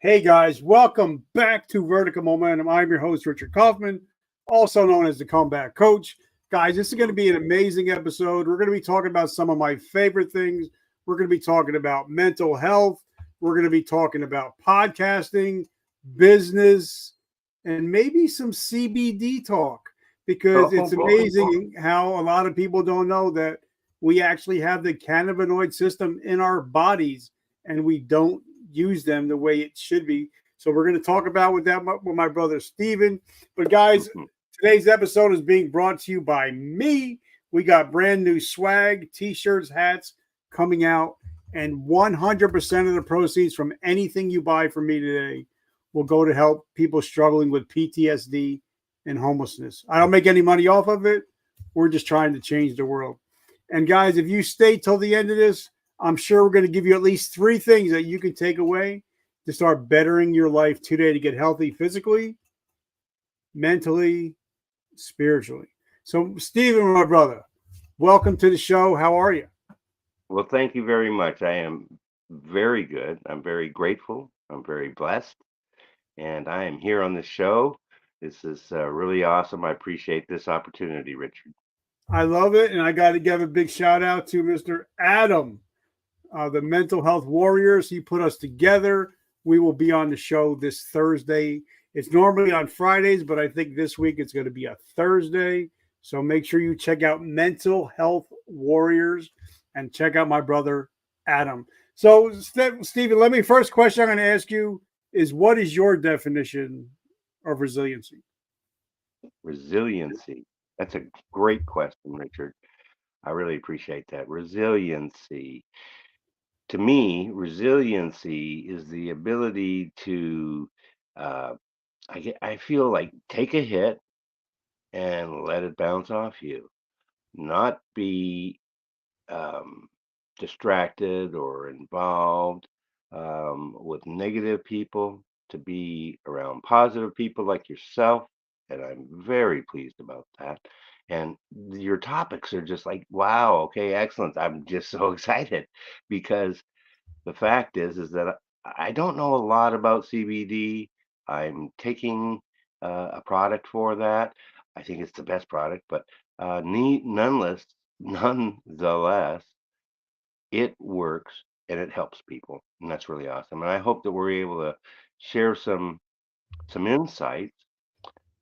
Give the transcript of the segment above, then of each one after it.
Hey guys, welcome back to Vertical Momentum. I'm your host, Richard Kaufman, also known as the Comeback Coach. Guys, this is going to be an amazing episode. We're going to be talking about some of my favorite things. We're going to be talking about mental health. We're going to be talking about podcasting, business, and maybe some CBD talk because Oh it's boy. amazing how a lot of people don't know that we actually have the cannabinoid system in our bodies and we don't use them the way it should be. So we're going to talk about with my brother Steven. But guys, Mhm. today's episode is being brought to you by me. We got brand new swag, t-shirts, hats coming out, and 100% of the proceeds from anything you buy from me today will go to help people struggling with PTSD and homelessness. I don't make any money off of it. We're just trying to change the world. And guys, if you stay till the end of this, I'm sure we're going to give you at least three things that you can take away to start bettering your life today to get healthy physically, mentally, spiritually. So, Stephen, my brother, welcome to the show. How are you? Well, thank you very much. I am very good. I'm very grateful. I'm very blessed, and I am here on the show. This is really awesome. I appreciate this opportunity, Richard. I love it. And I got to give a big shout out to Mr. Adam, the Mental Health Warriors. He put us together. We will be on the show this Thursday. It's normally on Fridays, but I think this week it's going to be a Thursday. So make sure you check out Mental Health Warriors and check out my brother Adam. So, Stephen, let me first question I'm going to ask you is what is your definition of resiliency? Resiliency. That's a great question, Richard. I really appreciate that. Resiliency. To me, resiliency is the ability to, uh, I feel like take a hit and let it bounce off you, not be um, distracted or involved with negative people, to be around positive people like yourself. And I'm very pleased about that. And your topics are just like, wow, okay, excellent. I'm just so excited because the fact is that I don't know a lot about CBD. I'm taking a product for that. I think it's the best product, but nonetheless, it works and it helps people, and that's really awesome. And I hope that we're able to share some insights,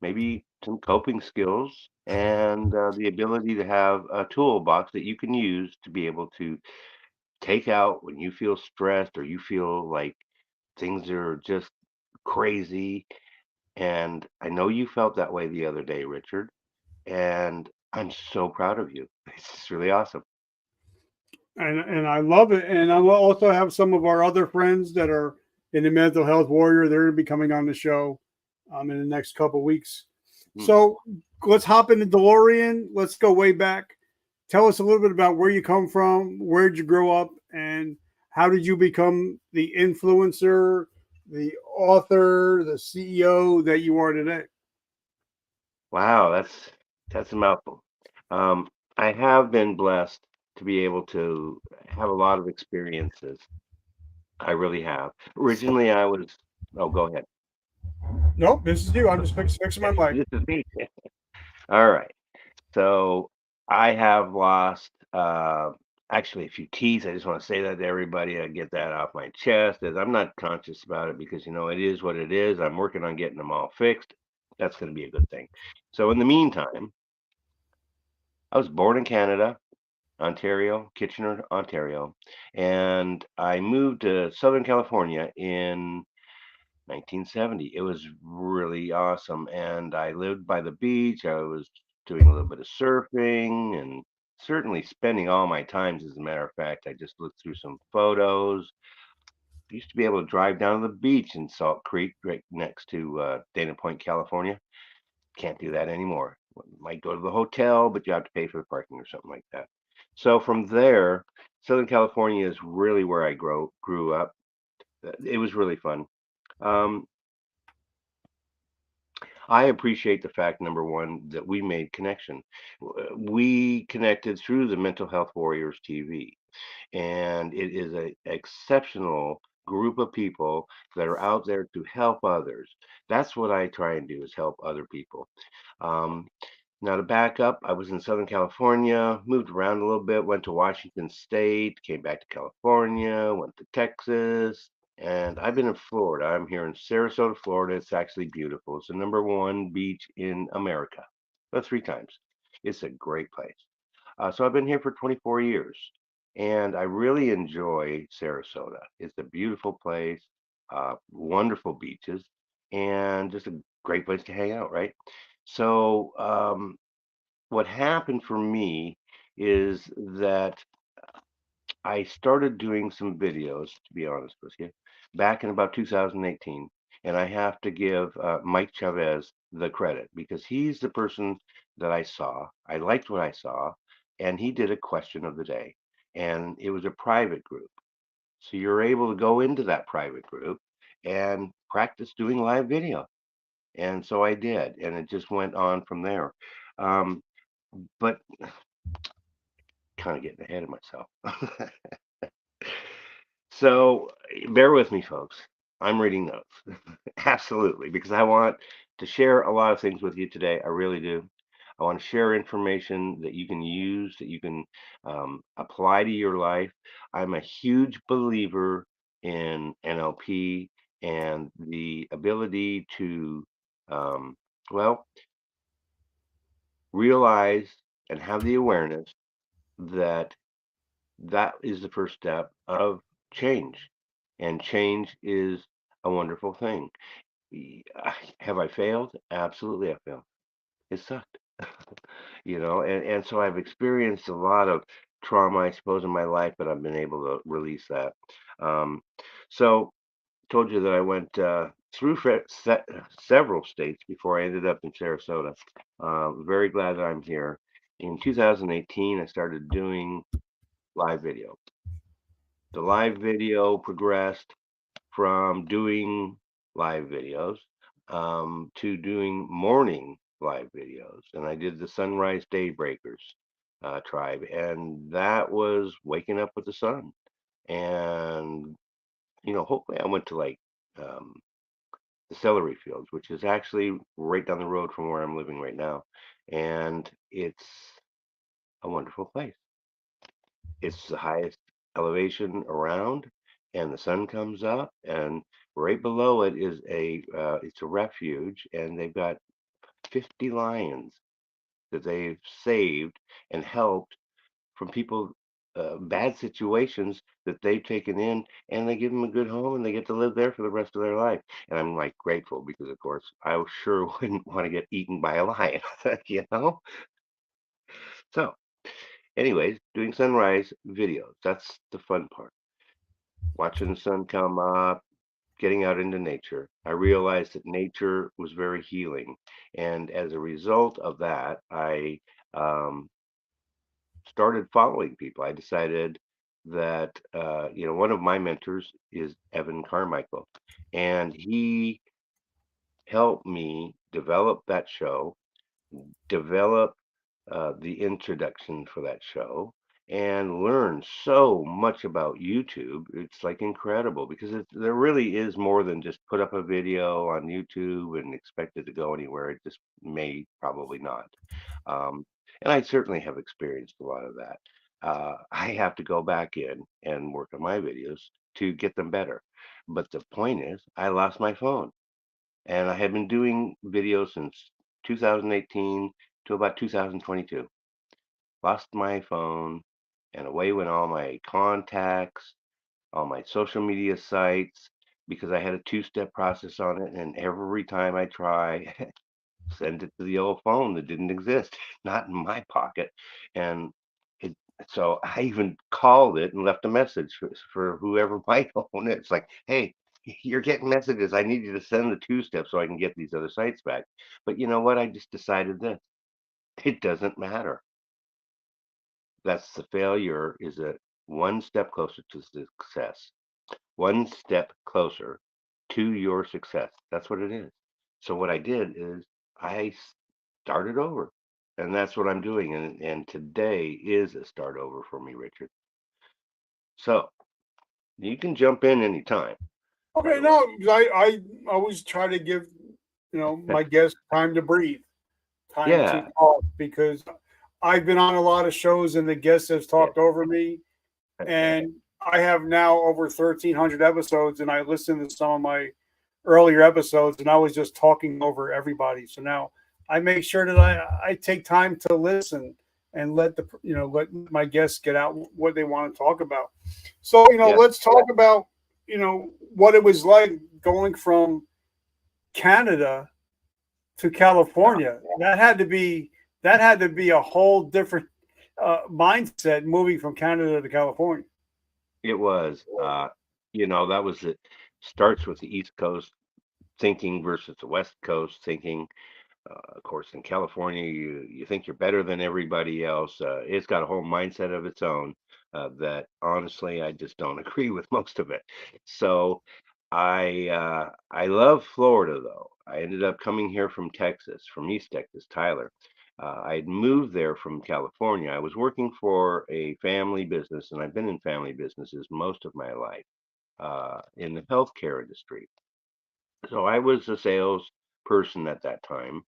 maybe some coping skills, and the ability to have a toolbox that you can use to be able to take out when you feel stressed or you feel like things are just crazy. And I know you felt that way the other day, Richard, and I'm so proud of you. It's just really awesome. And I love it. And I will also have some of our other friends that are in the mental health warrior. They're going to be coming on the show in the next couple weeks. Mm. So let's hop in the DeLorean. Let's go way back. Tell us a little bit about where you come from, where did you grow up, and how did you become the influencer, the author, the CEO that you are today? Wow, that's a mouthful. Um, I have been blessed to be able to have a lot of experiences. I really have. Originally, I was. Oh, go ahead. Nope, this is you. I'm just fixing my mic. This is me. All right. So I have lost actually a few teeth. I just want to say that to everybody. I get that off my chest as I'm not conscious about it because it is what it is. I'm working on getting them all fixed. That's going to be a good thing. So in the meantime, I was born in Canada, Ontario, Kitchener, Ontario, and I moved to Southern California in 1970. It was really awesome, and I lived by the beach. I was doing a little bit of surfing and certainly spending all my times. As a matter of fact, I just looked through some photos. I used to be able to drive down to the beach in Salt Creek, right next to Dana Point, California. Can't do that anymore. Might go to the hotel, but you have to pay for the parking or something like that. So from there, Southern California is really where I grew up. It was really fun. Um, I appreciate the fact, number one, that we made connection. We connected through the Mental Health Warriors TV, and it is a exceptional group of people that are out there to help others. That's what I try and do, is help other people. Um, Now to back up, I was in Southern California, moved around a little bit, went to Washington State, came back to California, went to Texas, and I've been in Florida. I'm here in Sarasota, Florida. It's actually beautiful. It's the #1 beach in America. About 3 times. It's a great place. So I've been here for 24 years, and I really enjoy Sarasota. It's a beautiful place, wonderful beaches, and just a great place to hang out, right? So, what happened for me is that I started doing some videos, to be honest with you, back in about 2018. And I have to give Mike Chavez the credit because he's the person that I saw. I liked what I saw, and he did a question of the day. And it was a private group. So you're able to go into that private group and practice doing live video. And so I did, and it just went on from there. Um, but kind of getting ahead of myself. So bear with me, folks. I'm reading notes. Absolutely, because I want to share a lot of things with you today. I really do. I want to share information that you can use, that you can apply to your life. I'm a huge believer in NLP and the ability to, um, well, realize and have the awareness that that is the first step of change. And change is a wonderful thing. Have I failed? Absolutely, I failed. It sucked, and so I've experienced a lot of trauma, I suppose, in my life, but I've been able to release that. Um, so, told you that I went through several states before I ended up in Sarasota. Very glad that I'm here. In 2018, I started doing live video. The live video progressed from doing live videos to doing morning live videos. And I did the Sunrise Daybreakers tribe, and that was waking up with the sun. And, hopefully I went to like um, the celery fields, which is actually right down the road from where I'm living right now. And it's a wonderful place. It's the highest elevation around, and the sun comes up, and right below it is it's a refuge, and they've got 50 lions that they've saved and helped from people, bad situations that they've taken in, and they give them a good home, and they get to live there for the rest of their life. And I'm like grateful because, of course, I sure wouldn't want to get eaten by a lion, you know? So, anyways, doing sunrise videos, that's the fun part. Watching the sun come up, getting out into nature. I realized that nature was very healing. And as a result of that, I um, started following people. I decided that, one of my mentors is Evan Carmichael, and he helped me develop that show, develop the introduction for that show, and learn so much about YouTube. It's like incredible because there really is more than just put up a video on YouTube and expect it to go anywhere. It just may probably not. Um, and I certainly have experienced a lot of that. I have to go back in and work on my videos to get them better. But the point is, I lost my phone, and I had been doing videos since 2018 to about 2022. Lost my phone, and away went all my contacts, all my social media sites, because I had a two-step process on it. And every time I try, send it to the old phone that didn't exist, not in my pocket. And it, so I even called it and left a message for whoever might own it. It's like, hey, you're getting messages. I need you to send the two-step so I can get these other sites back. But you know what? I just decided this. It doesn't matter. That's the failure is a one step closer to success, one step closer to your success. That's what it is. So what I did is I started over, and that's what I'm doing. And today is a start over for me, Richard. So You can jump in anytime. Okay, no, I always try to give my guests time to breathe, time to Yeah. talk, because I've been on a lot of shows and the guest has Yeah. talked over me, and I have now over 1,300 episodes, and I listened to some of my earlier episodes, and I was just talking over everybody. So now I make sure that I take time to listen and let my guests get out what they want to talk about. So Yes. let's talk about what it was like going from Canada to California. That had to be a whole different mindset moving from Canada to California. It was. That was it. Starts with the East Coast thinking versus the West Coast thinking. Of course, in California, you think you're better than everybody else. It's got a whole mindset of its own that honestly I just don't agree with most of it. So I love Florida though. I ended up coming here from Texas, from East Texas, Tyler. I had moved there from California. I was working for a family business, and I've been in family businesses most of my life in the healthcare industry. So I was a sales person at that time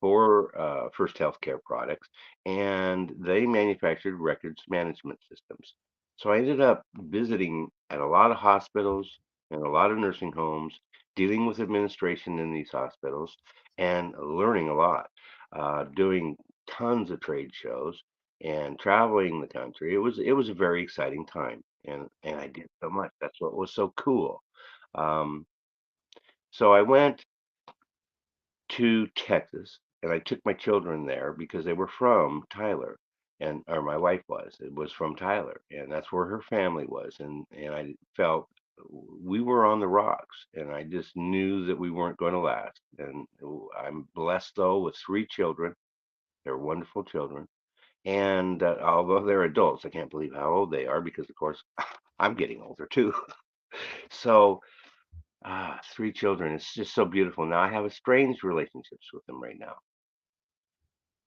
for First Healthcare Products, and they manufactured records management systems. So I ended up visiting at a lot of hospitals and a lot of nursing homes, dealing with administration in these hospitals, and learning a lot, doing tons of trade shows and traveling the country. It was a very exciting time, and I did so much. That's what was so cool. Um, so I went to Texas, and I took my children there because they were from Tyler, and or my wife was. It was from Tyler, and that's where her family was, and I felt we were on the rocks, and I just knew that we weren't going to last. And I'm blessed though with three children. They're wonderful children, and although they're adults, I can't believe how old they are because, of course, I'm getting older too. So three children. It's just so beautiful. Now I have estranged relationships with them right now,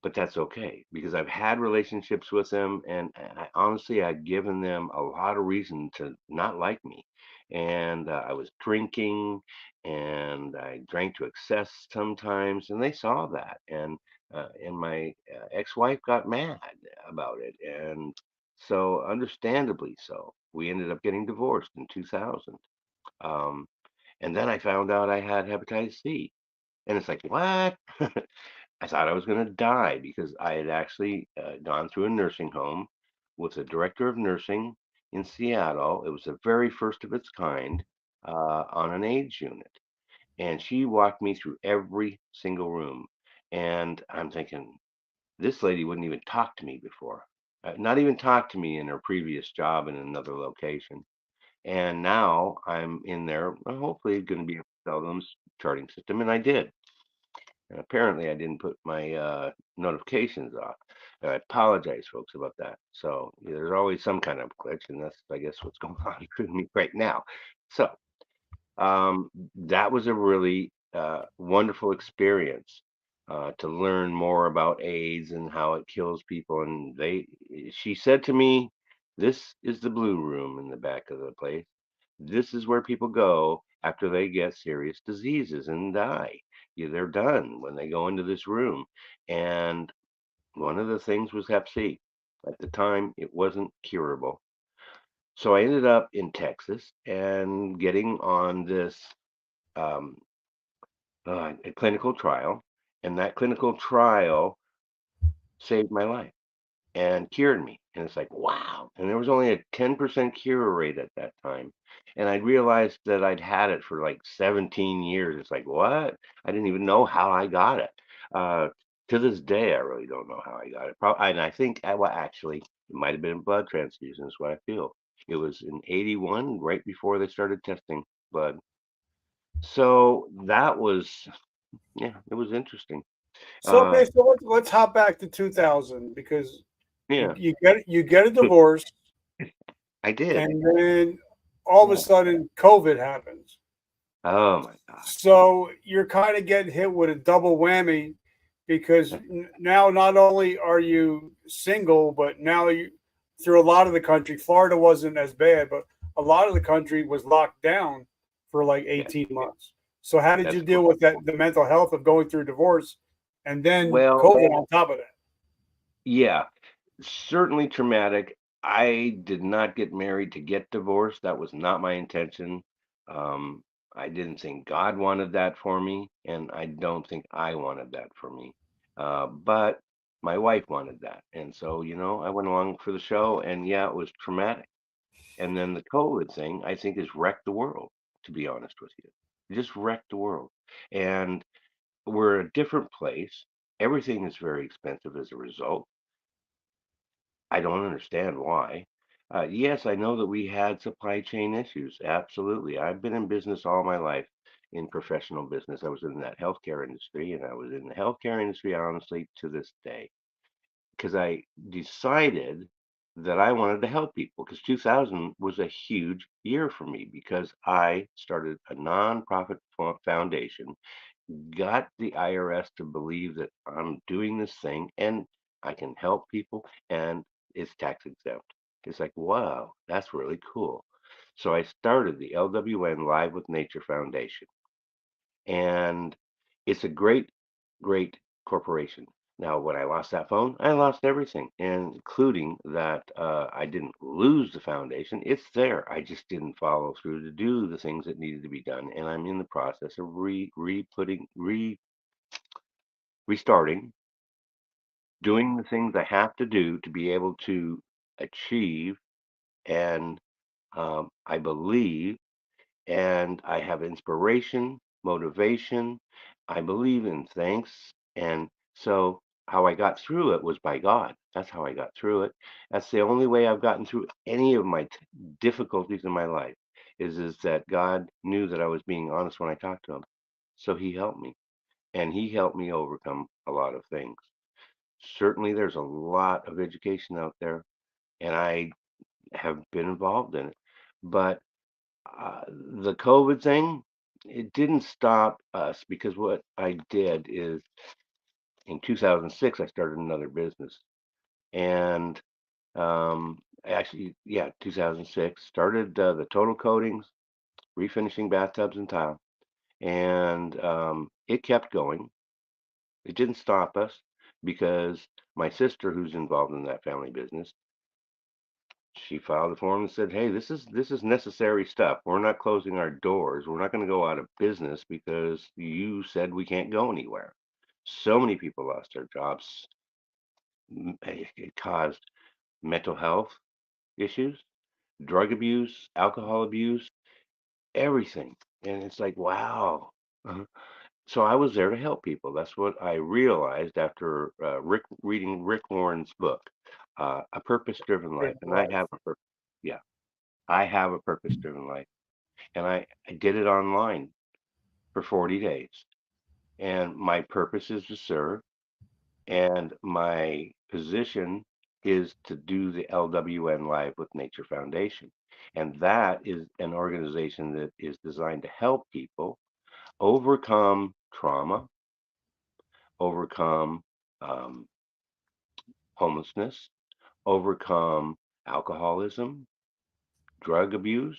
but that's okay because I've had relationships with them, and I honestly I'd given them a lot of reason to not like me, and I was drinking, and I drank to excess sometimes, and they saw that, and my ex-wife got mad about it, and so understandably so, we ended up getting divorced in 2000. Um, and then I found out I had hepatitis C. And it's like, what? I thought I was going to die because I had actually gone through a nursing home with a director of nursing in Seattle. It was the very first of its kind on an AIDS unit. And she walked me through every single room. And I'm thinking, this lady wouldn't even talk to me before, not even talk to me in her previous job in another location. And now I'm in there, hopefully going to be able to sell them charting system. And I did. And apparently I didn't put my notifications off. I apologize, folks, about that. So there's always some kind of glitch, and that's, I guess, what's going on with me right now. So that was a really wonderful experience to learn more about AIDS and how it kills people. And she said to me, "This is the blue room in the back of the place. This is where people go after they get serious diseases and die. Yeah, they're done when they go into this room." And one of the things was Hep C. At the time, it wasn't curable. So I ended up in Texas and getting on this um, a clinical trial, and that clinical trial saved my life and cured me. And it's like, wow. And there was only a 10% cure rate at that time. And I realized that I'd had it for like 17 years. It's like, what? I didn't even know how I got it. Uh, to this day, I really don't know how I got it. And I think, well, actually, it might have been blood transfusion, is what I feel. It was in 81, right before they started testing blood. So that was, yeah, it was interesting. So Uh, okay, so let's hop back to 2000, because you, yeah, you get a divorce, I did. and then all of a Yeah. sudden COVID happens. Oh my God. So you're kind of getting hit with a double whammy, because now not only are you single, but now you, through a lot of the country, Florida wasn't as bad, but a lot of the country was locked down for like 18 months. So how did That's you deal cool. with that, the mental health of going through divorce and then Well, COVID on top of that? yeah, certainly traumatic. I did not get married to get divorced. That was not my intention. Um, I didn't think God wanted that for me, and I don't think I wanted that for me. But my wife wanted that. And so, I went along for the show, and yeah, it was traumatic. And then the COVID thing, I think, has wrecked the world, to be honest with you. It just wrecked the world. And we're a different place. Everything is very expensive as a result. I don't understand why. Yes, I know that we had supply chain issues. Absolutely. I've been in business all my life, in professional business. I was in that healthcare industry, and I was in the healthcare industry, honestly, to this day, because I decided that I wanted to help people, because 2000 was a huge year for me because I started a nonprofit foundation, got the IRS to believe that I'm doing this thing and I can help people and it's tax exempt. It's like, wow, that's really cool. So I started the LWN Live with Nature Foundation, and it's a great, great corporation. Now, when I lost that phone, I lost everything, including that I didn't lose the foundation. It's there. I just didn't follow through to do the things that needed to be done, and I'm in the process of restarting, doing the things I have to do to be able to achieve, and I believe, and I have inspiration, motivation. I believe in thanks. And so how I got through it was by God. That's how I got through it. That's the only way I've gotten through any of my difficulties in my life is that God knew that I was being honest when I talked to him. So he helped me, and he helped me overcome a lot of things. Certainly there's a lot of education out there, and I have been involved in it. But the COVID thing, it didn't stop us, because what I did is in 2006, I started another business. And actually, yeah, 2006, started the Total Coatings, refinishing bathtubs and tile. And it kept going. It didn't stop us because my sister, who's involved in that family business, she filed a form and said, "Hey, this is necessary stuff. We're not closing our doors. We're not going to go out of business because you said we can't go anywhere." So many people lost their jobs. It caused mental health issues, drug abuse, alcohol abuse, everything. And it's like, wow. So I was there to help people. That's what I realized after reading Rick Warren's book, A Purpose-Driven Life. And I have a purpose. Yeah, I have a purpose-driven life. And I did it online for 40 days. And my purpose is to serve. And my position is to do the LWN Live with Nature Foundation. And that is an organization that is designed to help people overcome trauma, overcome um, homelessness, overcome alcoholism, drug abuse.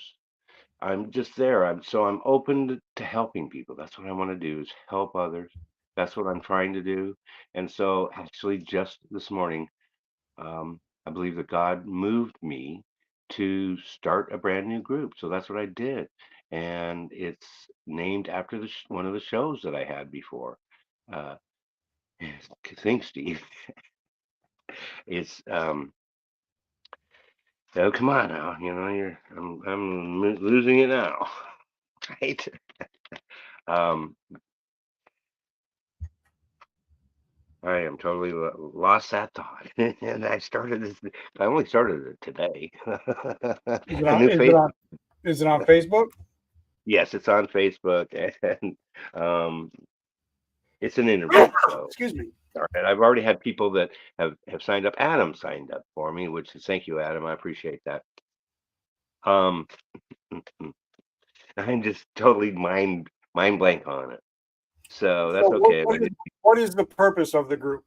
I'm just there. I'm open to helping people. That's what I want to do, is help others. That's what I'm trying to do. And so actually just this morning, I believe that God moved me to start a brand new group. So that's what I did. And it's named after one of the shows that I had before. Uh, thanks, Steve. It's oh, come on now, I'm losing it now, right? Um, I am totally lost that thought, and I started this. I only started it today. Is it A on, new is it face. on, is it on Facebook? Yes, it's on Facebook, and um, it's an interview show. Excuse me. All right, I've already had people that have signed up. Adam signed up for me, which is, thank you, Adam. I appreciate that. Um, I'm just totally mind blank on it. So So that's okay. what is the purpose of the group?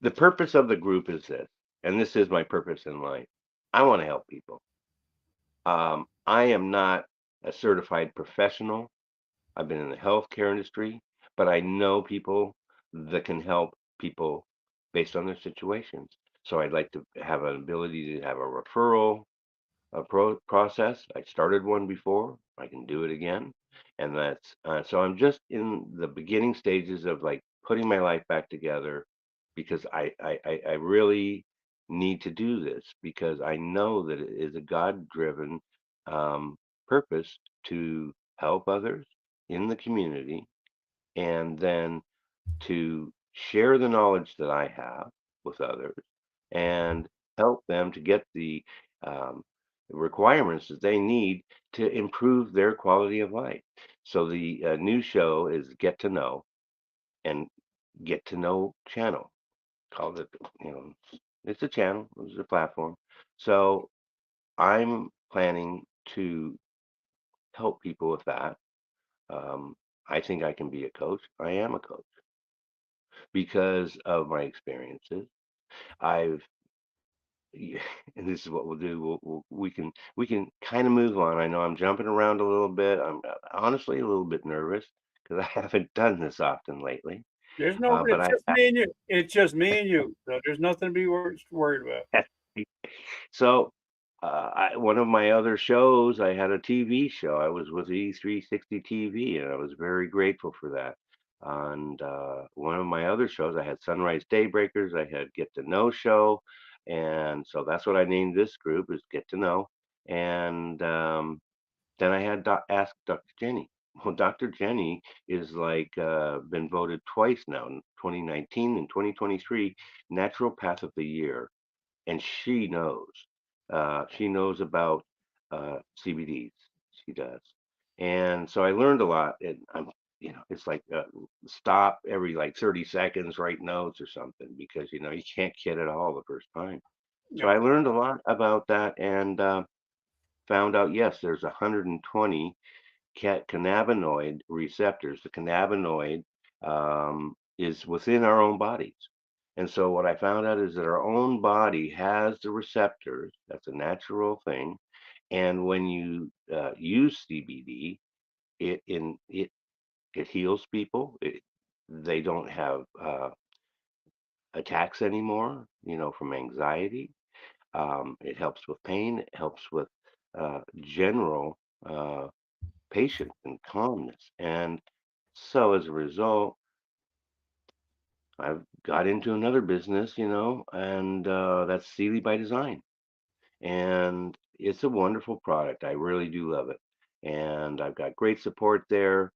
The purpose of the group is this, and this is my purpose in life. I want to help people. I am not a certified professional. I've been in the healthcare industry, but I know people that can help people based on their situations. So I'd like to have an ability to have a referral process. I started one before. I can do it again, and that's so. I'm just in the beginning stages of like putting my life back together because I really need to do this because I know that it is a God-driven um, purpose to help others in the community and then to share the knowledge that I have with others and help them to get the um, requirements that they need to improve their quality of life. So the new show is Get to Know and Get to Know channel. Called it, you know, it's a channel, it's a platform. So I'm planning to help people with that. Um, I think I can be a coach. I am a coach because of my experiences. I've Yeah, and this is what we'll do. We can kind of move on. I know I'm jumping around a little bit. I'm honestly a little bit nervous because I haven't done this often lately. There's no. But It's just me and you. It's just me and you. So there's nothing to be worried about. so one of my other shows, I had a TV show. I was with E360 TV, and I was very grateful for that. And one of my other shows, I had Sunrise Daybreakers. I had Get to Know Show, and so that's what I named this group is Get to Know. And then I had Ask Dr. Jenny. Well, Dr. Jenny is like been voted twice now in 2019 and 2023 Naturopath of the Year, and she knows. She knows about CBDs. She does, and so I learned a lot. And it's like stop every like 30 seconds, write notes or something because you can't get it all the first time. So Yeah. I learned a lot about that and found out yes, there's 120 cannabinoid receptors. The cannabinoid is within our own bodies. And so what I found out is that our own body has the receptors. That's a natural thing. And when you use CBD, it heals people. They don't have attacks anymore, from anxiety. It helps with pain. It helps with general patience and calmness. And so as a result, I've got into another business, and that's Sealy by Design. And it's a wonderful product. I really do love it. And I've got great support there.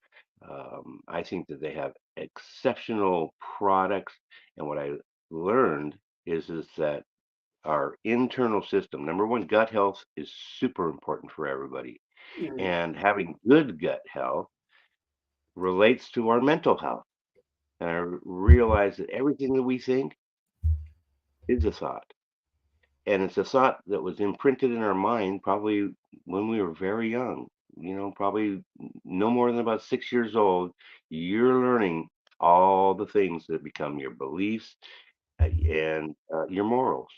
I think that they have exceptional products. And what I learned is that our internal system, number one, gut health is super important for everybody. Mm. And having good gut health relates to our mental health. And I realize that everything that we think is a thought. And it's a thought that was imprinted in our mind probably when we were very young, probably no more than about 6 years old. You're learning all the things that become your beliefs and your morals.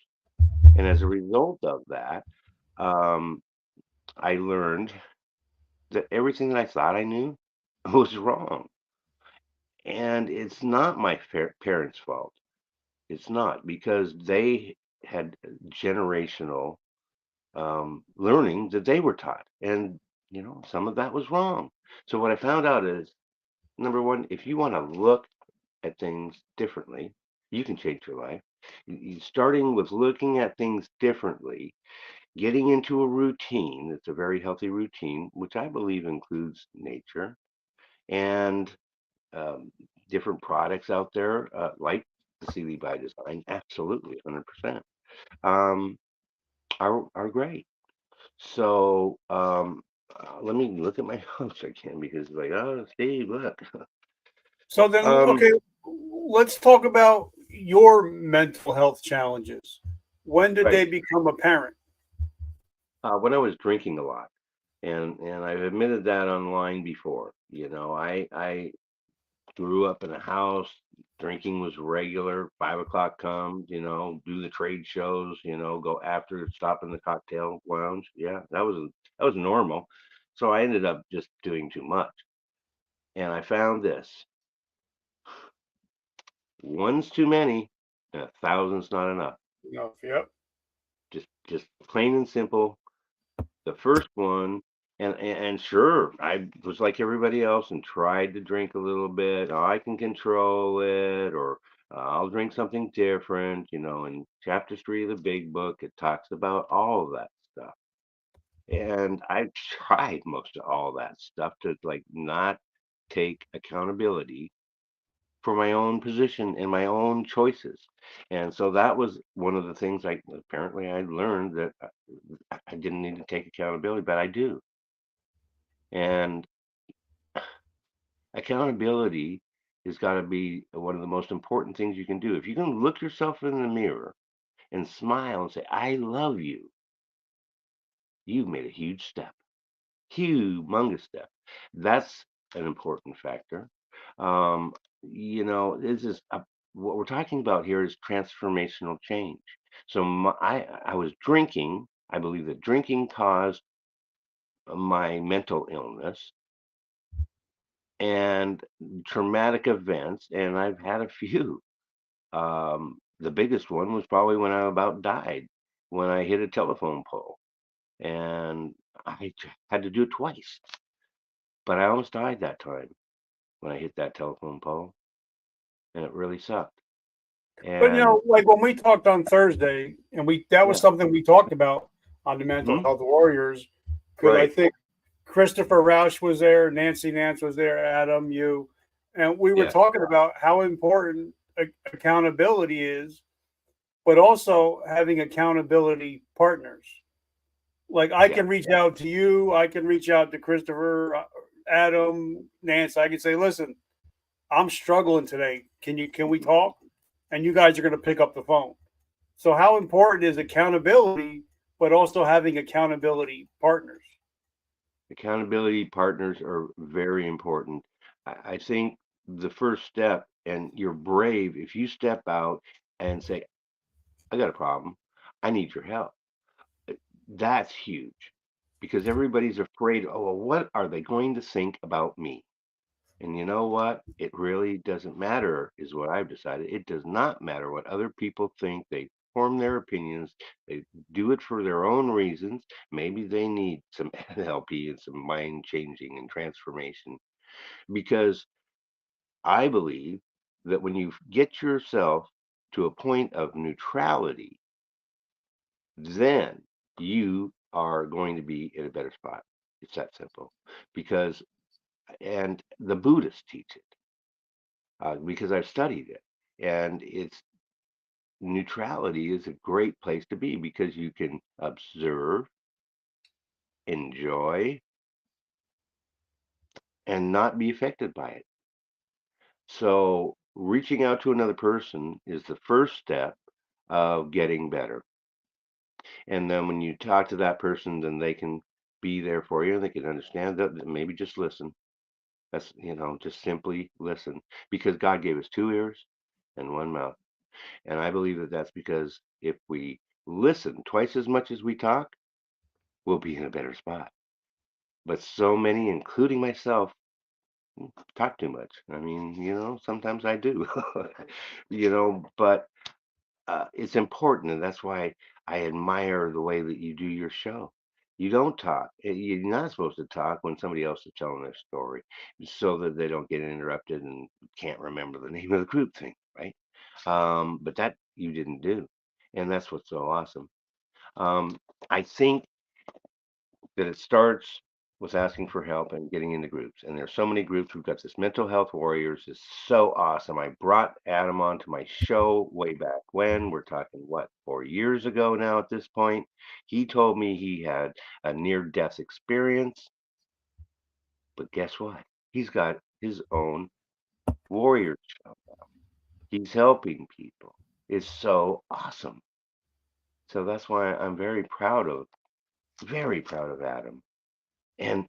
And as a result of that, um, I learned that everything that I thought I knew was wrong. And it's not my parents' fault. It's not because they had generational learning that they were taught, and some of that was wrong. So what I found out is, number one, if you want to look at things differently, you can change your life. Starting with looking at things differently, getting into a routine that's a very healthy routine, which I believe includes nature and um, different products out there, like the Sealy by Design, absolutely, 100%, um, are great. So let me look at my notes again because it's like, oh, Steve, look. So then, Um, okay, let's talk about your mental health challenges. When did right. they become apparent? When I was drinking a lot, and I've admitted that online before. I grew up in a house. Drinking was regular. 5 o'clock comes, do the trade shows, go after, stop in the cocktail lounge. Yeah, that was normal. So I ended up just doing too much. And I found this: one's too many, and a thousand's not enough. Yep. Just plain and simple. The first one, and sure, I was like everybody else and tried to drink a little bit. Oh, I can control it, or I'll drink something different. In chapter 3 of the big book, it talks about all of that stuff. And I've tried most of all that stuff to like not take accountability for my own position and my own choices. And so that was one of the things I learned, that I didn't need to take accountability, but I do. And accountability has got to be one of the most important things you can do. If you can look yourself in the mirror and smile and say, I love you, you've made a huge step, humongous step. That's an important factor. Um, this is what we're talking about here is transformational change. So I was drinking. I believe that drinking caused my mental illness and traumatic events, and I've had a few. The biggest one was probably when I about died, when I hit a telephone pole, and had to do it twice. But I almost died that time when I hit that telephone pole, and it really sucked. But And like when we talked on Thursday, and that was yeah, something we talked about on the Mental hmm Health Warriors, because I right, think Christopher Roush was there, Nancy Nance was there, Adam, you, and we were yeah, talking about how important accountability is, but also having accountability partners. Like I yeah, can reach out to you, I can reach out to Christopher, Adam, Nance. I can say, listen, I'm struggling today. Can we talk? And you guys are going to pick up the phone. So how important is accountability, but also having accountability partners? accountability partners are very important. I think the first step, and you're brave if you step out and say, I got a problem, I need your help. That's huge, because everybody's afraid, oh, well, what are they going to think about me? And you know what? It really doesn't matter, is what I've decided. It does not matter what other people think. They form their opinions. They do it for their own reasons. Maybe they need some NLP and some mind changing and transformation. Because I believe that when you get yourself to a point of neutrality, then you are going to be in a better spot. It's that simple. Because, and the Buddhists teach it, because I've studied it. And it's neutrality is a great place to be because you can observe, enjoy, and not be affected by it. So reaching out to another person is the first step of getting better. And then when you talk to that person, then they can be there for you and they can understand that. Maybe just listen. That's, just simply listen, because God gave us 2 ears and 1 mouth. And I believe that that's because if we listen twice as much as we talk, we'll be in a better spot. But so many, including myself, talk too much. I mean, sometimes I do, but it's important. And that's why I admire the way that you do your show. You don't talk. You're not supposed to talk when somebody else is telling their story, so that they don't get interrupted and can't remember the name of the group thing, right? But that you didn't do. And that's what's so awesome. Um, I think that it starts with asking for help and getting into groups. And there's so many groups. We've got this Mental Health Warriors. Is so awesome. I brought Adam onto my show way back when. We're talking, what, 4 years ago now at this point. He told me he had a near-death experience. But guess what? He's got his own warrior show. He's helping people. It's so awesome. So that's why I'm very proud of Adam. And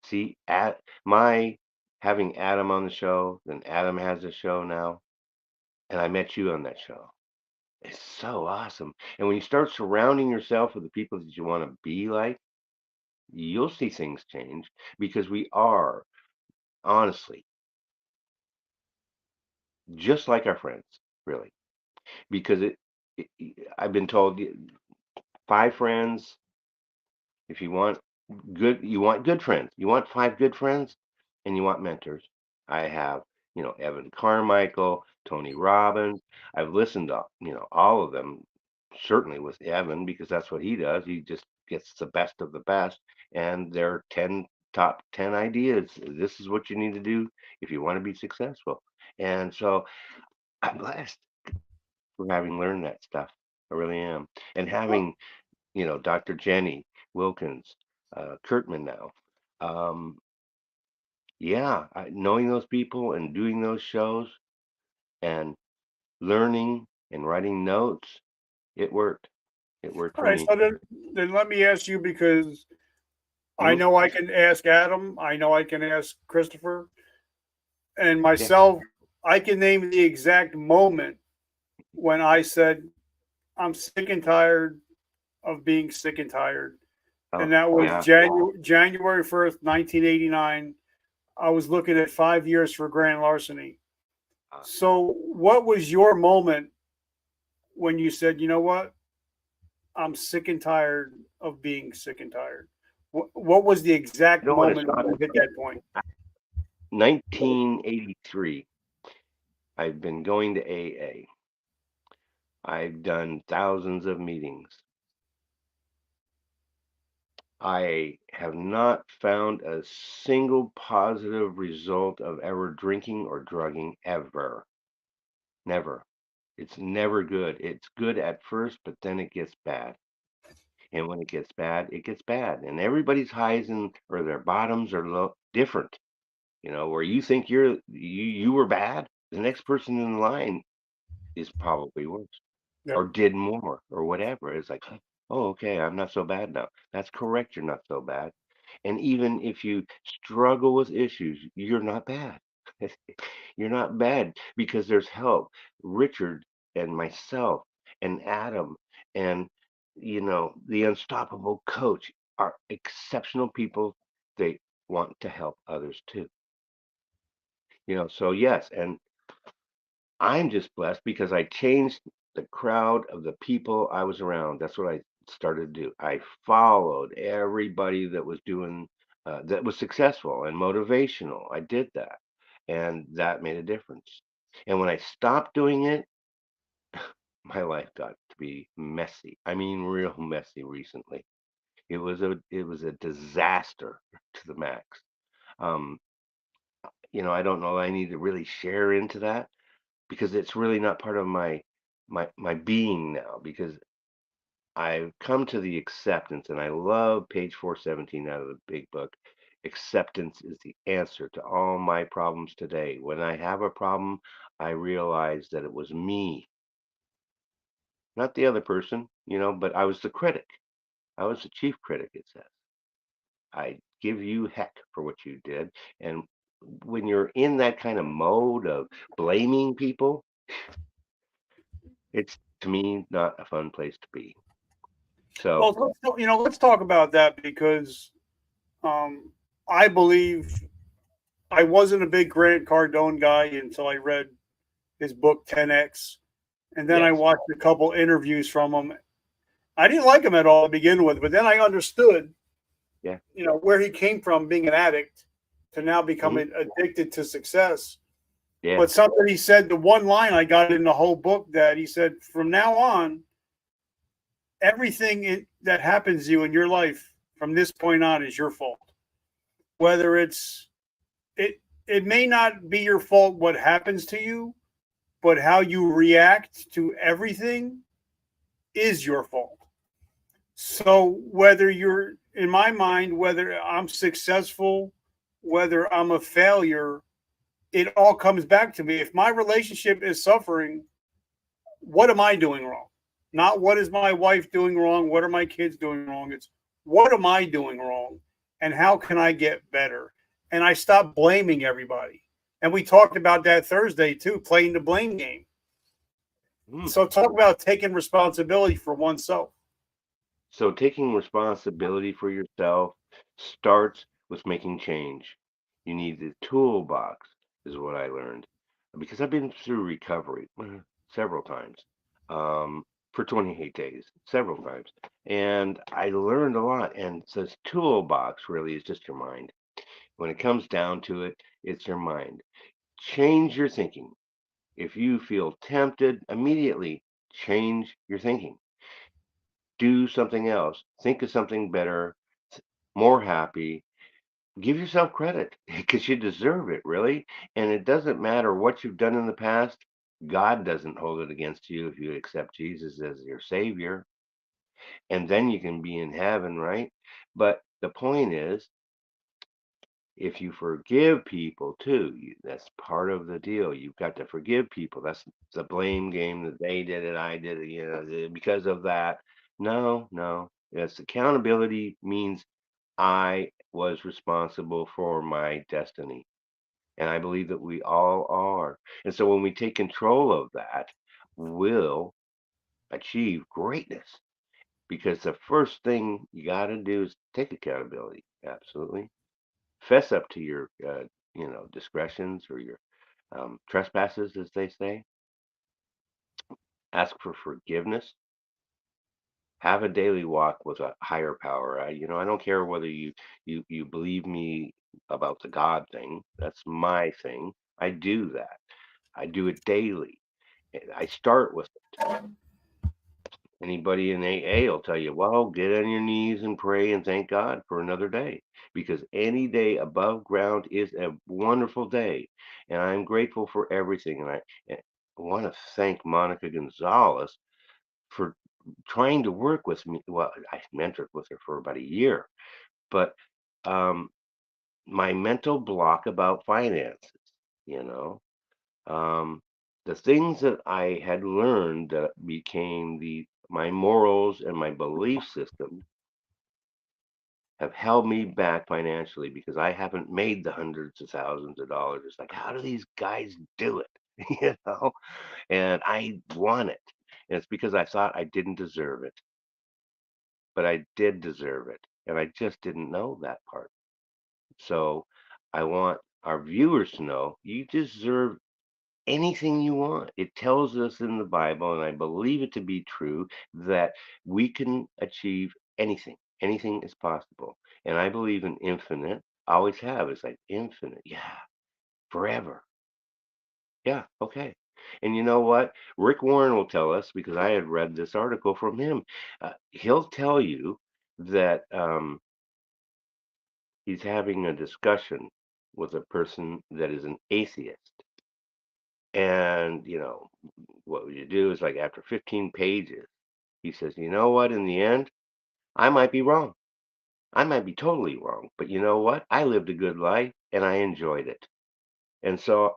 see, at my having Adam on the show, then Adam has a show now. and I met you on that show. It's so awesome. And when you start surrounding yourself with the people that you want to be like, you'll see things change because we are honestly just like our friends, really. Because I've been told 5 friends. If you want good friends. You want 5 good friends, and you want mentors. I have, Evan Carmichael, Tony Robbins. I've listened to, all of them, certainly with Evan, because that's what he does. He just gets the best of the best, and their top 10 ideas. This is what you need to do if you want to be successful. And so I'm blessed for having learned that stuff. I really am. And having, Dr. Jenny Wilkins, Kurtman now. Um, yeah, knowing those people and doing those shows and learning and writing notes, it worked. It worked All for right, me. so then let me ask you, because I Mhm. know I can ask Adam, I know I can ask Christopher, and Yeah. myself. I can name the exact moment when I said I'm sick and tired of being sick and tired, Oh, and that was yeah. January 1st, 1989. I was looking at 5 years for grand larceny. Uh, So, what was your moment when you said, you know what, I'm sick and tired of being sick and tired? What was the exact you know what it moment when started? you hit that point? 1983. I've been going to AA. I've done thousands of meetings. I have not found a single positive result of ever drinking or drugging ever. Never. It's never good. It's good at first, but then it gets bad. And when it gets bad, it gets bad. And everybody's highs and or their bottoms are low different. Where you think you were bad, the next person in line is probably worse Yep. or did more or whatever. It's like, oh, okay, I'm not so bad now. That's correct. You're not so bad. And even if you struggle with issues, you're not bad. You're not bad because there's help. Richard and myself and Adam and the unstoppable coach are exceptional people. They want to help others too. So yes, and I'm just blessed because I changed the crowd of the people I was around. That's what I started to do. I followed everybody that was doing that was successful and motivational. I did that, and that made a difference. And when I stopped doing it, my life got to be messy. I mean, real messy recently. It was a disaster to the max. Um, I don't know. I need to really share into that because it's really not part of my being now because I've come to the acceptance and I love page 417 out of the big book. Acceptance is the answer to all my problems today. When I have a problem, I realize that it was me, not the other person, but I was the critic. I was the chief critic, it says. I give you heck for what you did. And when you're in that kind of mode of blaming people, it's to me not a fun place to be. So Well, let's talk about that, because um, I believe I wasn't a big Grant Cardone guy until I read his book 10X, and then I yes, watched a couple interviews from him. I didn't like him at all to begin with, but then I understood, yeah, where he came from, being an addict, to now mhm, becoming addicted to success. yeah, But something he said, the one line I got in the whole book, that he said, from now on, everything that happens to you in your life from this point on is your fault. Whether it may not be your fault what happens to you, but how you react to everything is your fault. So whether you're, in my mind, whether I'm successful, whether I'm a failure, it all comes back to me. If my relationship is suffering, what am I doing wrong? Not what is my wife doing wrong? What are my kids doing wrong? It's what am I doing wrong? And how can I get better? And I stopped blaming everybody. And we talked about that Thursday too, playing the blame game. So talk about taking responsibility for oneself. So taking responsibility for yourself starts with making change. You need the toolbox, is what I learned, because I've been through recovery several times, for 28 days, several times, and I learned a lot. And this toolbox really is just your mind. When it comes down to it, it's your mind. Change your thinking. If you feel tempted, immediately change your thinking. Do something else. Think of something better, more happy. Give yourself credit because you deserve it, really. And it doesn't matter what you've done in the past. God doesn't hold it against you if you accept Jesus as your savior. And then you can be in heaven, right? But the point is, if you forgive people too, that's part of the deal. You've got to forgive people. That's the blame game that they did it, I did it, because of that. No, no. Yes, accountability means I was responsible for my destiny. And I believe that we all are. And so when we take control of that, we'll achieve greatness. Because the first thing you got to do is take accountability. Absolutely. Fess up to your discretions or your trespasses, as they say. Ask for forgiveness. Have a daily walk with a higher power. I don't care whether you believe me about the God thing. That's my thing. I do that. I do it daily. I start with it. Anybody in AA will tell you, well, get on your knees and pray and thank God for another day, because any day above ground is a wonderful day. And I'm grateful for everything. And I want to thank Monica Gonzalez for trying to work with me. Well, I mentored with her for about a year, but um, my mental block about finances, you know, um, the things that I had learned that became my morals and my belief system have held me back financially because I haven't made the hundreds of thousands of dollars. It's like, how do these guys do it? And I want it. And it's because I thought I didn't deserve it, but I did deserve it. And I just didn't know that part. So I want our viewers to know you deserve anything you want. It tells us in the Bible, and I believe it to be true, that we can achieve anything. Anything is possible. And I believe in infinite. I always have. It's like infinite. Yeah. Forever. Yeah. Okay. And you know what? Rick Warren will tell us, because I had read this article from him. He'll tell you that he's having a discussion with a person that is an atheist. And, what you do is, like, after 15 pages, he says, you know what, in the end, I might be wrong. I might be totally wrong. But you know what? I lived a good life and I enjoyed it. And so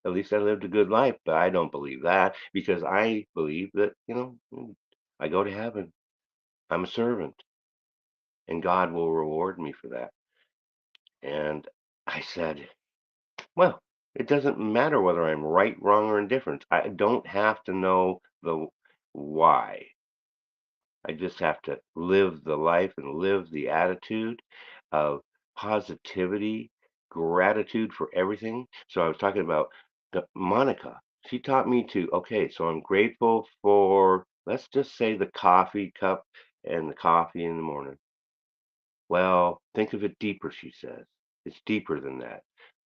at least I lived a good life. But I don't believe that, because I believe that, I go to heaven. I'm a servant and God will reward me for that. And I said, well, it doesn't matter whether I'm right, wrong, or indifferent. I don't have to know the why. I just have to live the life and live the attitude of positivity, gratitude for everything. So I was talking about Monica. She taught me to, okay, so I'm grateful for, let's just say, the coffee cup and the coffee in the morning. Well, think of it deeper, she says. It's deeper than that.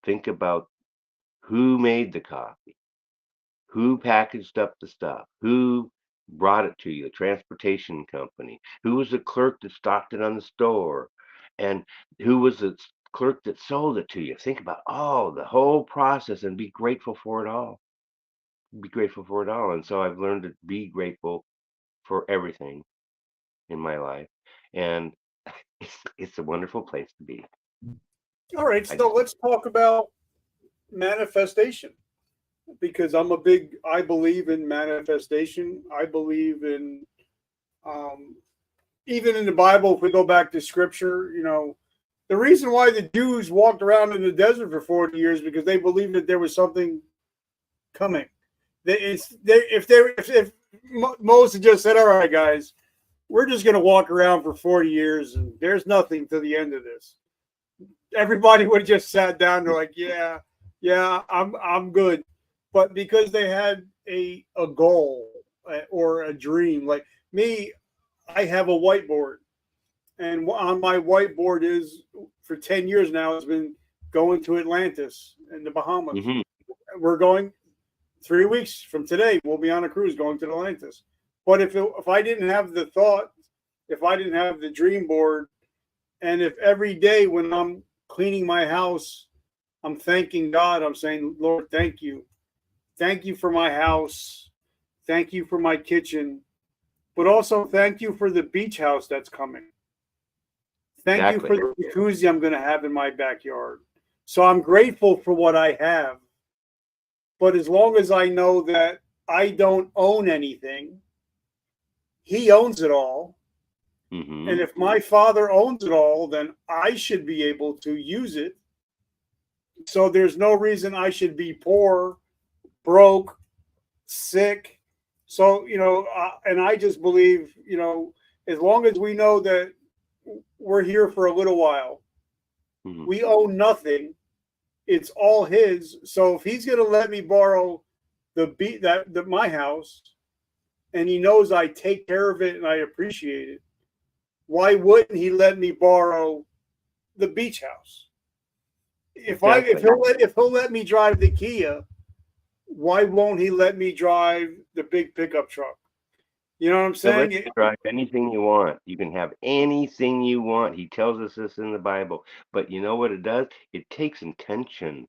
Think about who made the coffee, who packaged up the stuff, who brought it to you, the transportation company, who was the clerk that stocked it on the store, and who was the clerk that sold it to you. Think about the whole process and be grateful for it all. Be grateful for it all. And so I've learned to be grateful for everything in my life. And it's a wonderful place to be. All right, so let's talk about manifestation, because I believe in manifestation. I believe in, even in the Bible, if we go back to scripture, the reason why the Jews walked around in the desert for 40 years because they believed that there was something coming. if Moses just said, "All right, guys, we're just going to walk around for 40 years and there's nothing to the end of this," everybody would have just sat down. They're like, "Yeah, yeah, I'm good." But because they had a goal or a dream, like me, I have a whiteboard, and on my whiteboard is for 10 years now. It's been going to Atlantis and the Bahamas. Hmm. We're going 3 weeks from today. We'll be on a cruise going to Atlantis. But if I didn't have the thought, if I didn't have the dream board, and if every day when I'm cleaning my house, I'm thanking God, I'm saying, "Lord, thank you. Thank you for my house. Thank you for my kitchen. But also thank you for the beach house that's coming. Thank you Exactly. for the jacuzzi I'm going to have in my backyard." So I'm grateful for what I have. But as long as I know that I don't own anything, He owns it all. Hmm. And if my Father owns it all, then I should be able to use it. So there's no reason I should be poor, broke, sick. So, and I just believe, as long as we know that we're here for a little while, Hmm. we own nothing. It's all His. So if He's going to let me borrow my house, and He knows I take care of it and I appreciate it, why wouldn't He let me borrow the beach house? Exactly. If he'll let me drive the Kia, why won't He let me drive the big pickup truck? You know what I'm He'll let saying? you drive anything you want. You can have anything you want. He tells us this in the Bible. But you know what it does? It takes intention.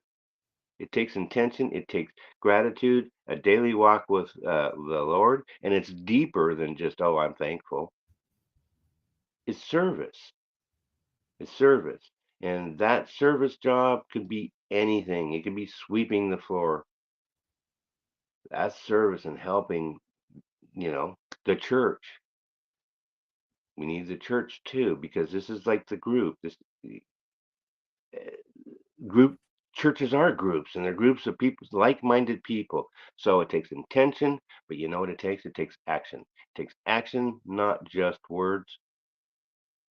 It takes intention. It takes gratitude, a daily walk with the Lord, and it's deeper than just, oh, I'm thankful. It's service. It's service. And that service job could be anything. It could be sweeping the floor. That's service and helping, you know, the church. We need the church too, because this is like the group. This group churches are groups, and they're groups of people, like-minded people. So it takes intention, but you know what it takes? It takes action. It takes action, not just words.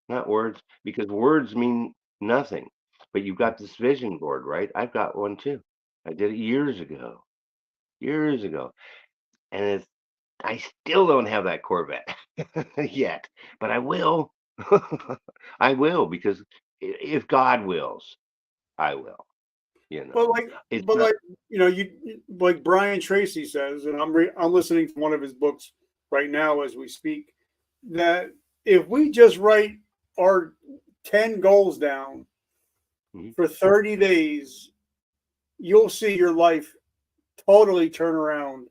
Not words, because words mean nothing. But you've got this vision board, right? I've got one too. I did it years ago, and I still don't have that Corvette yet, but I will. I will, because if God wills, I will. You But know, like, it's but not. like, like Brian Tracy says, and I'm listening to one of his books right now as we speak, that if we just write our 10 goals down Mhm. for 30 days, you'll see your life totally turn around.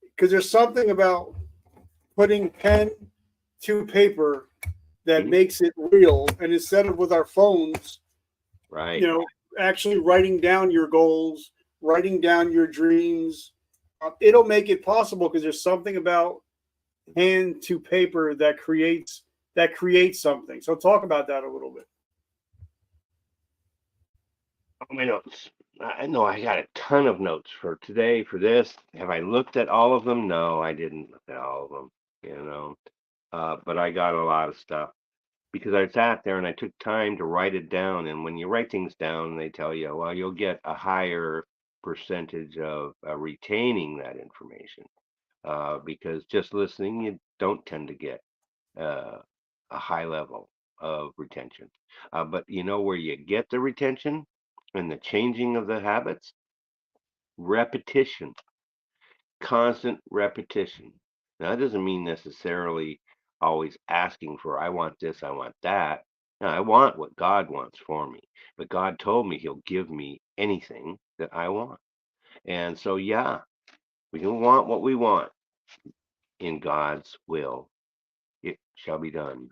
Because there's something about putting pen to paper that Mhm. makes it real. And instead of with our phones, you Right. know, actually writing down your goals, writing down your dreams, it'll make it possible because there's something about hand to paper that creates something. So talk about that a little bit. Oh, my notes. I know I got a ton of notes for today for this. Have I looked at all of them? No, I didn't look at all of them. You know, but I got a lot of stuff because I sat there and I took time to write it down. And when you write things down, they tell you, well, you'll get a higher percentage of retaining that information, because just listening, you don't tend to get uh, a high level of retention. But you know where you get the retention and the changing of the habits? Repetition, constant repetition. Now, that doesn't mean necessarily always asking for, I want this, I want that. No, I want what God wants for me. But God told me He'll give me anything that I want. And so, yeah, we can want what we want in God's will. It shall be done.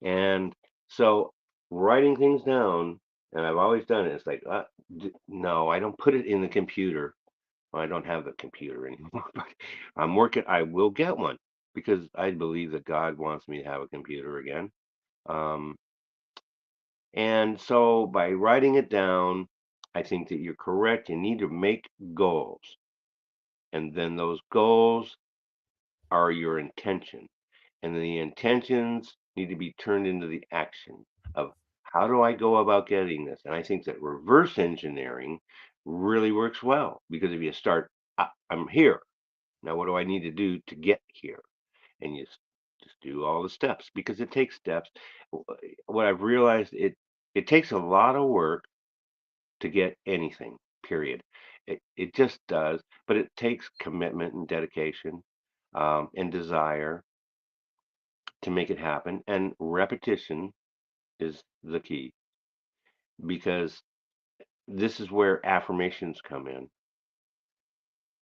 And so writing things down, and I've always done it, it's like, no, I don't put it in the computer. I don't have the computer anymore, but I'm working. I will get one because I believe that God wants me to have a computer again. Um, and so by writing it down, I think that you're correct. You need to make goals. And then those goals are your intention. And the intentions need to be turned into the action of how do I go about getting this? And I think that reverse engineering really works well because if you start, I'm here. Now, what do I need to do to get here? And you just do all the steps because it takes steps. What I've realized, it takes a lot of work to get anything, period. It just does, but it takes commitment and dedication and desire to make it happen. And repetition is the key because this is where affirmations come in.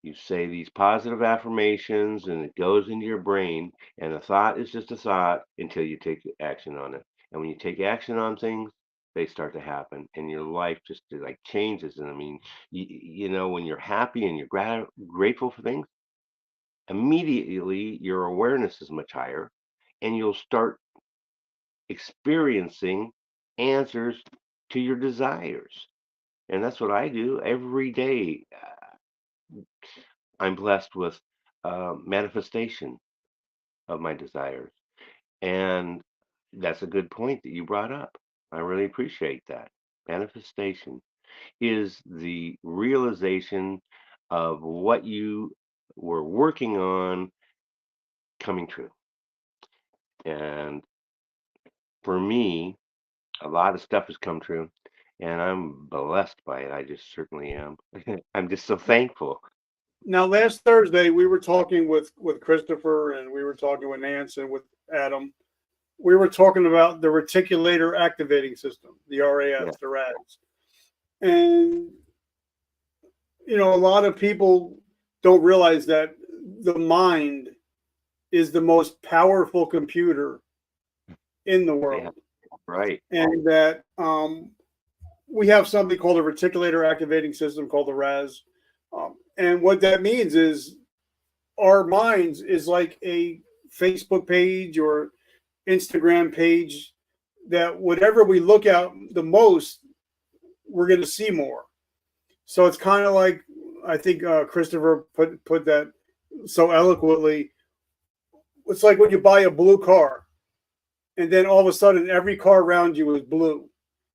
You say these positive affirmations and it goes into your brain, and a thought is just a thought until you take action on it. And when you take action on things, they start to happen and your life just like changes. And I mean, when you're happy and you're grateful for things, immediately your awareness is much higher and you'll start experiencing answers to your desires. And that's what I do every day. I'm blessed with manifestation of my desires. And that's a good point that you brought up. I really appreciate that. Manifestation is the realization of what you were working on coming true. And for me, a lot of stuff has come true, and I'm blessed by it. I just certainly am. I'm just so thankful. Now, last Thursday, we were talking with Christopher, and we were talking with Nance and with Adam. We were talking about the reticular activating system, the Yeah, RAS, the RAS. And, a lot of people don't realize that the mind is the most powerful computer in the yeah, world. right. And that we have something called a reticular activating system called the RAS. And what that means is our minds is like a Facebook page or Instagram page that whatever we look at the most, we're going to see more. So it's kind of like I think Christopher put that so eloquently. It's like when you buy a blue car, and then all of a sudden every car around you is blue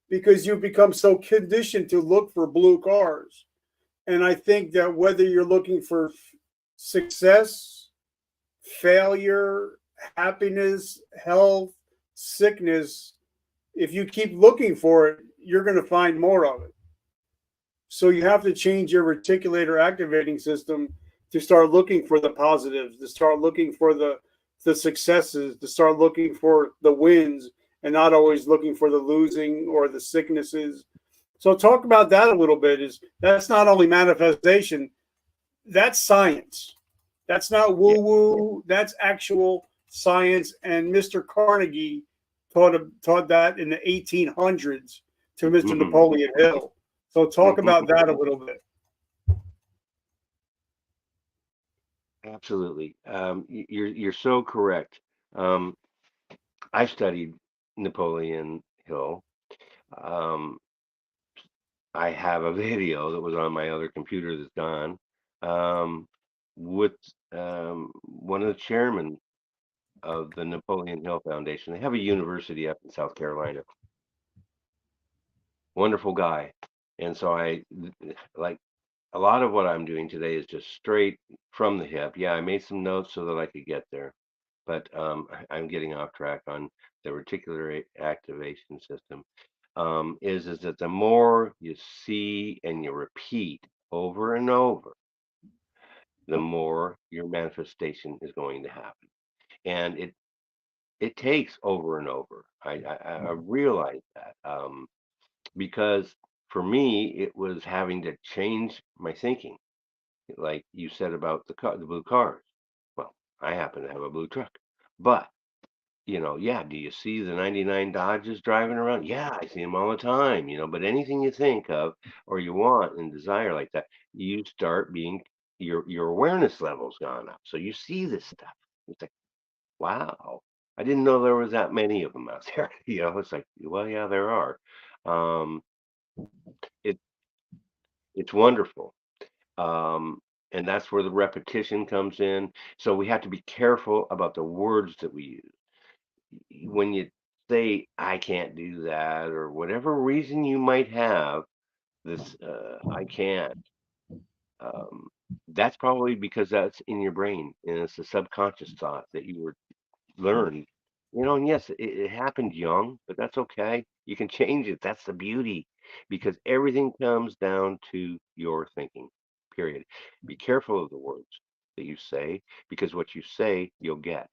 because you become so conditioned to look for blue cars. And I think that whether you're looking for success, failure, happiness, health, sickness, if you keep looking for it, you're going to find more of it. So you have to change your reticular activating system to start looking for the positives, to start looking for the successes, to start looking for the wins, and not always looking for the losing or the sicknesses. So talk about that a little bit. Is that's not only manifestation, that's science. That's not Yeah. woo woo. That's actual science. And Mr. Carnegie taught that in the 1800s to Mr. Mhm. Napoleon Hill. So talk about that a little bit. Absolutely. You're so correct. Um, I studied Napoleon Hill. Um, I have a video that was on my other computer that's gone um, with one of the chairmen of the Napoleon Hill Foundation. They have a university up in South Carolina. Wonderful guy. And so like a lot of what I'm doing today is just straight from the hip. Yeah, I made some notes so that I could get there, but I'm getting off track on the reticular activation system. Is that the more you see and you repeat over and over, the more your manifestation is going to happen, and it takes over and over. I realize that because for me it was having to change my thinking, like you said about the blue cars. Well, I happen to have a blue truck, but yeah, do you see the 99 Dodges driving around? Yeah, I see them all the time, but anything you think of or you want and desire like that, you start being your awareness level's gone up. So you see this stuff. It's like, wow, I didn't know there was that many of them out there. It's like, well, yeah, there are. Um, it it's wonderful. Um, And that's where the repetition comes in. So we have to be careful about the words that we use. When you say, I can't do that, or whatever reason you might have, this, I can't, um, that's probably because that's in your brain and it's a subconscious thought that you were learned. And yes, it happened young, but that's okay. You can change it. That's the beauty, because everything comes down to your thinking, period. Be careful of the words that you say, because what you say, you'll get.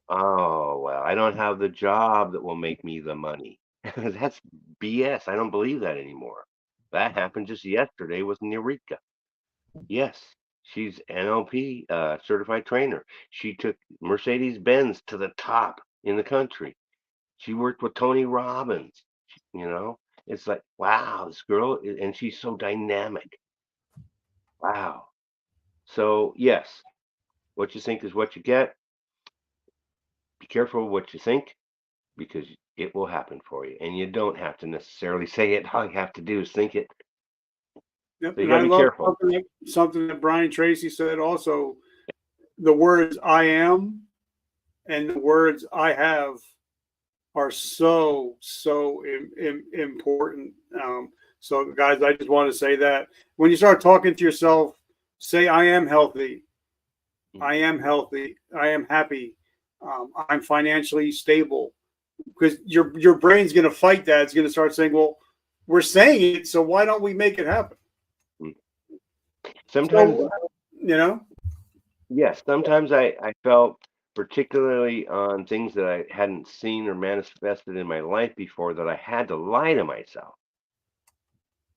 Oh, well, I don't have the job that will make me the money. That's BS. I don't believe that anymore. That happened just yesterday with Eureka. Yes, she's NLP certified trainer. She took Mercedes-Benz to the top in the country. She worked with Tony Robbins. You know, it's like, wow, this girl, and she's so dynamic. Wow. So, yes, what you think is what you get. Be careful of what you think, because it will happen for you. And you don't have to necessarily say it. All you have to do is think it. Yep. So you And got I to be love careful. something that Brian Tracy said also. The words I am and the words I have are so important. So, guys, I just want to say that when you start talking to yourself, say, I am healthy. I am healthy. I am happy. I'm financially stable. Because your brain's going to fight that. It's going to start saying, well, we're saying it, so why don't we make it happen? Sometimes, So, you know, yes, sometimes I felt, particularly on things that I hadn't seen or manifested in my life before, that I had to lie to myself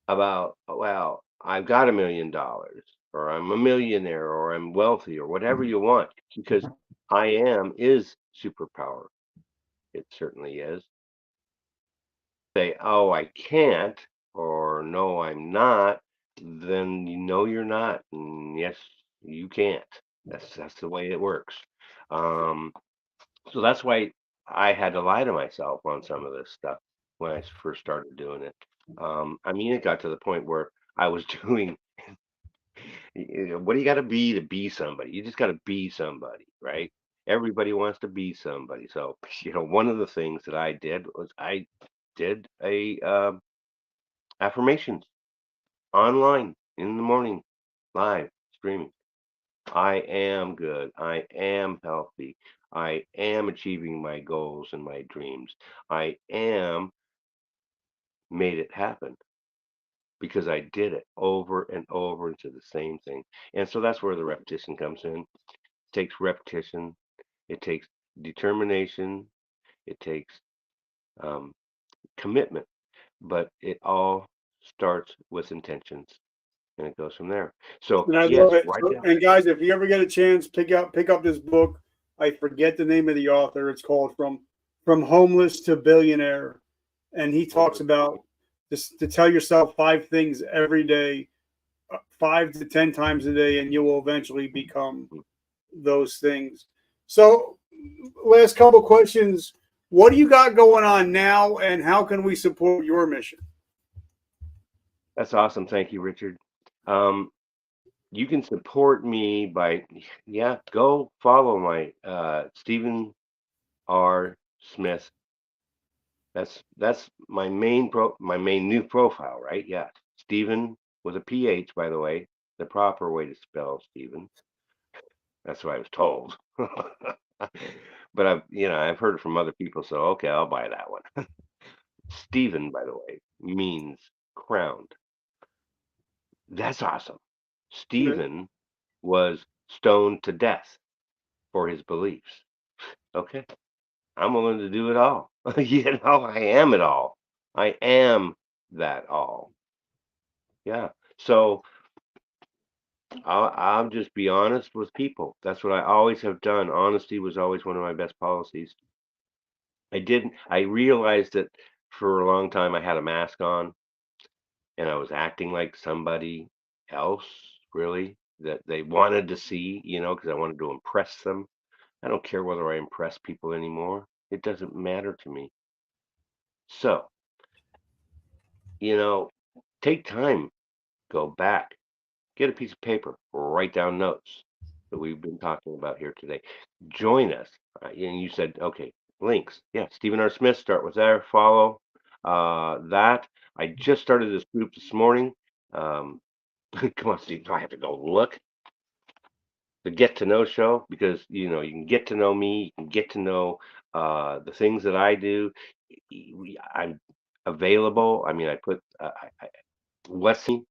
about, well, I've got $1 million, or I'm a millionaire, or I'm wealthy, or whatever you want, because I am is superpower. It certainly is. Say, oh, I can't, or no, I'm not, then you know you're not. And yes, you can't. That's the way it works. Um, so that's why I had to lie to myself on some of this stuff when I first started doing it. I mean, it got to the point where I was doing, what do you got to be somebody? You just got to be somebody, right? Everybody wants to be somebody. So, one of the things that I did was I did a affirmations online in the morning, live streaming. I am good. I am healthy. I am achieving my goals and my dreams. I am made it happen, because I did it over and over into the same thing. And so that's where the repetition comes in. It takes repetition. It takes determination. It takes um, commitment, but it all starts with intentions, and it goes from there. So and I love yes, it. write down. And guys, if you ever get a chance, pick up this book. I forget the name of the author. It's called From Homeless to Billionaire, and he talks about this to tell yourself 5 things every day, 5 to 10 times a day, and you will eventually become those things. So, last couple questions. What do you got going on now, and how can we support your mission? That's awesome. Thank you, Richard. Um, you can support me by, yeah, go follow my Stephen R. Smith. That's my main new profile, right? Yeah, Stephen with a PH, by the way, the proper way to spell Stephen. That's what I was told. But I've heard it from other people, so okay, I'll buy that one. Stephen, by the way, means crowned. That's awesome. Okay. Stephen was stoned to death for his beliefs. Okay, I'm willing to do it all. I am it all. I am that all. Yeah. So I'll just be honest with people. That's what I always have done. Honesty was always one of my best policies. I realized that for a long time I had a mask on, and I was acting like somebody else, really, that they wanted to see, because I wanted to impress them. I don't care whether I impress people anymore. It doesn't matter to me. So, you know, take time, go back, get a piece of paper, write down notes that we've been talking about here today. Join us. And you said, okay, links. Yeah, Stephen R. Smith, start with there, follow that. I just started this group this morning. Come on, Steve, do I have to go look? The Get to Know Show, because you can get to know me, you can get to know the things that I do. I'm available. I mean, I put Wesley,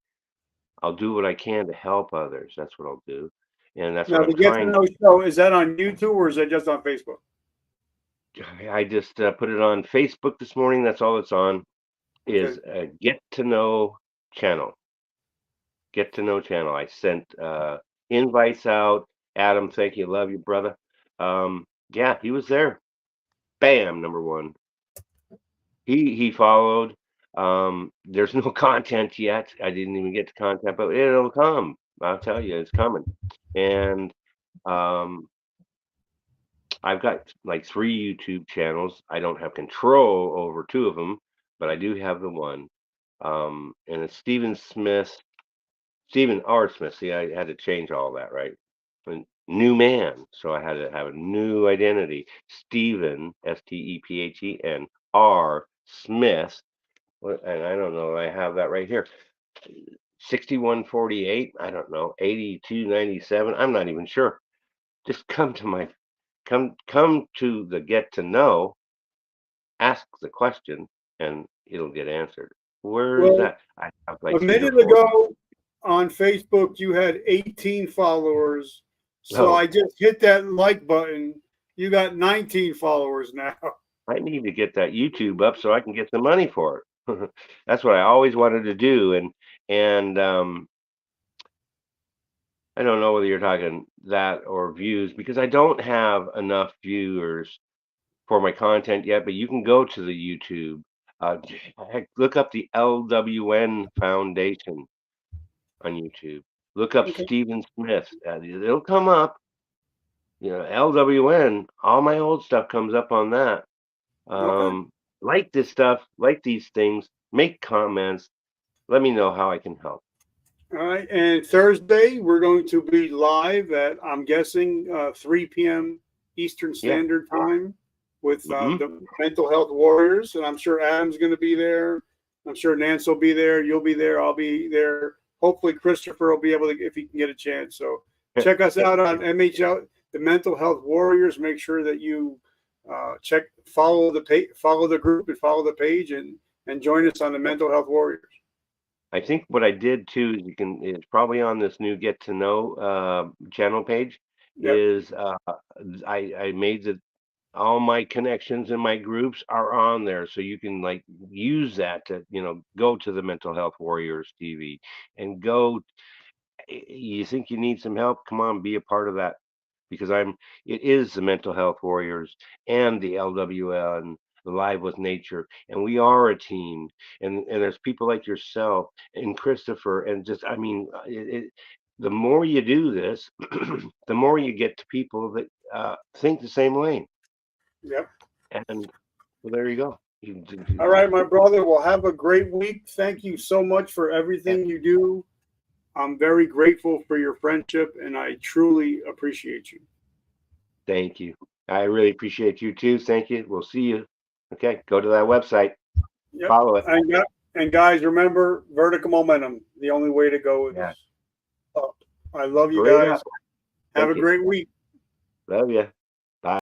I'll do what I can to help others. That's what I'll do, and that's Now, what I'm the Get to trying. Know Show, is that on YouTube or is that just on Facebook? I just put it on Facebook this morning. That's all it's on. Is Okay. Get to Know channel. Get to Know channel. I sent invites out. Adam, thank you. Love you, brother. Yeah, he was there. Bam, number one. He followed. There's no content yet. I didn't even get to content, but it'll come. I'll tell you, it's coming. And I've got like 3 YouTube channels. I don't have control over 2 of them, but I do have the one. And it's Stephen R. Smith. See, I had to change all that, right? A new man, so I had to have a new identity. Stephen, Stephen, R. Smith. And I don't know. I have that right here. 6148. I don't know. 8297. I'm not even sure. Just come to the Get to Know, ask the question, and it'll get answered. Where is Well, that? I have like a 3 or minute 4. ago on Facebook, you had 18 followers. So Oh, I just hit that like button. You got 19 followers now. I need to get that YouTube up so I can get the money for it. That's what I always wanted to do, and I don't know whether you're talking that or views, because I don't have enough viewers for my content yet. But you can go to the YouTube, heck, look up the LWN Foundation on YouTube. Look up Okay. Stephen Smith. It'll come up. LWN. All my old stuff comes up on that. Okay. Like this stuff, like these things. Make comments. Let me know how I can help. All right. And Thursday, we're going to be live at, I'm guessing, 3 p.m. Eastern Yeah. Standard Time with Hmm. the Mental Health Warriors. And I'm sure Adam's going to be there. I'm sure Nance will be there. You'll be there. I'll be there. Hopefully, Christopher will be able to, if he can get a chance. So check us out on MHL, the Mental Health Warriors. Make sure that you follow the page, follow the group, and follow the page, and join us on the Mental Health Warriors. I think what I did too is it's probably on this new Get to Know channel page. Yep. Is I made all my connections in my groups are on there, so you can like use that to go to the Mental Health Warriors TV and go. You think you need some help? Come on, be a part of that, because it is the Mental Health Warriors and the LWN, Live with Nature, and we are a team. And there's people like yourself and Christopher, and just the more you do this, the more you get to people that think the same way. Yep. And well, there you go. All right, my brother. Well, have a great week. Thank you so much for everything you do. I'm very grateful for your friendship, and I truly appreciate you. Thank you. I really appreciate you too. Thank you. We'll see you. Okay, go to that website. Yep. Follow it. And guys, remember, vertical momentum. The only way to go is up. I love you guys. Have a great week. Love you.